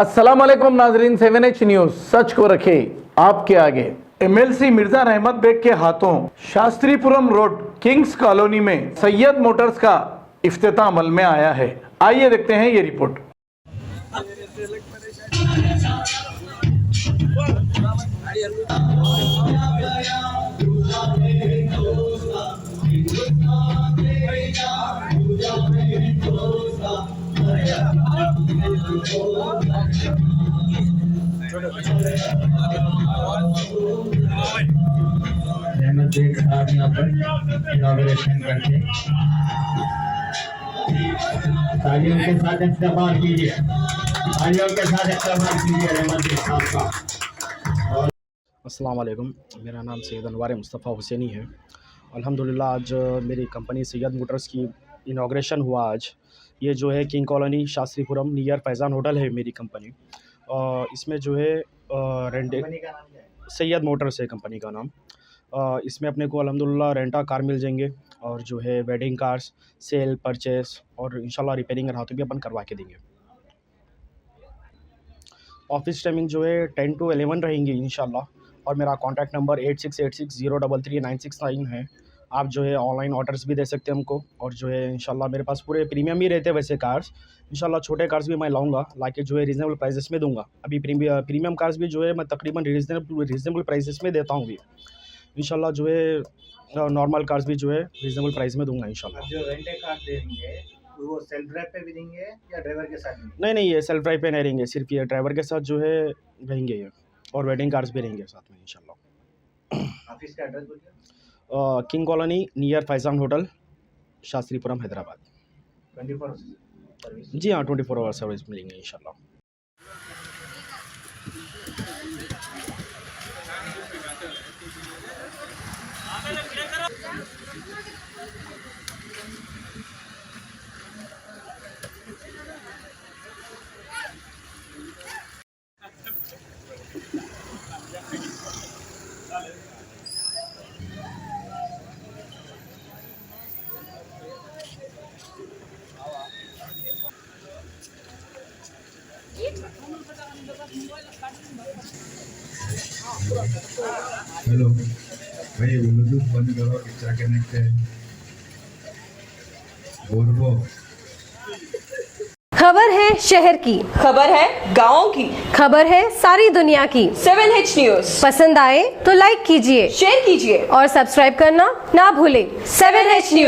अस्सलाम वालेकुम नाजरीन, 7H न्यूज सच को रखे आपके आगे। MLC मिर्जा रहमत बेग के हाथों शास्त्रीपुरम रोड किंग्स कॉलोनी में सैयद मोटर्स का इफ्तिताह अमल में आया है। आइए देखते हैं ये रिपोर्ट। रहमत बेग साहब यहाँ पर इनॉग्रेशन करके तालियों के साथ इस्तेमाल कीजिए, तालियों के साथ इस्तेमाल कीजिए रहमत बेग साहब का। अस्सलाम वालेकुम, मेरा नाम सैयद अनवार मुस्तफ़ा हुसैनी है। अल्हम्दुलिल्लाह आज मेरी कंपनी सैयद मोटर्स की इनॉग्रेशन हुआ। आज ये जो है king colony Shastripuram near Faizan hotel है मेरी कंपनी। इसमें जो है सैयद मोटर्स है कंपनी का नाम। इसमें अपने को अल्हम्दुलिल्लाह रेंटा कार मिल जाएंगे और जो है वेडिंग कार्स, सेल, परचेस और इंशाल्लाह रिपेयरिंग रहा तो भी अपन करवा के देंगे। ऑफिस टाइमिंग जो है 10 to 11 रहेंगी इंशाल्लाह। और मेरा कॉन्टैक्ट नंबर 8686033969 है। आप जो है ऑनलाइन ऑर्डर्स भी दे सकते हैं हमको। और जो है इंशाल्लाह मेरे पास पूरे प्रीमियम ही रहते हैं वैसे कार्स। इंशाल्लाह छोटे कार्स भी मैं लाऊंगा, लाके जो है रीज़नेबल प्राइसेस में दूंगा। अभी प्रीमियम कार्स भी जो है मैं तकरीबन रीज़नेबल प्राइसेस में देता हूँ भी। इंशाल्लाह जो है नॉर्मल कार्स भी जो है रीज़नेबल प्राइस में दूंगा इंशाल्लाह। जो रेंटे कार देंगे वो सेल्फ ड्राइव पे भी देंगे या ड्राइवर के साथ देंगे? नहीं, ये सेल्फ ड्राइव पे नहीं रहेंगे, सिर्फ ये ड्राइवर के साथ जो है रहेंगे ये। और वेडिंग कार्स भी रहेंगे साथ में इंशाल्लाह। ऑफिस का एड्रेस बोलिए। King colony near Faizan hotel Shastripuram Hyderabad. 24 service. जी हाँ, 24 आवर सर्विस मिलेंगे इंशाल्लाह। हेलो भाई, ब्लूटूथ बंद करो, पिक्चर कनेक्ट है। बोल खबर है शहर की, खबर है गाँव की, खबर है सारी दुनिया की। 7H न्यूज पसंद आए तो लाइक कीजिए, शेयर कीजिए और सब्सक्राइब करना ना भूलें। 7H news.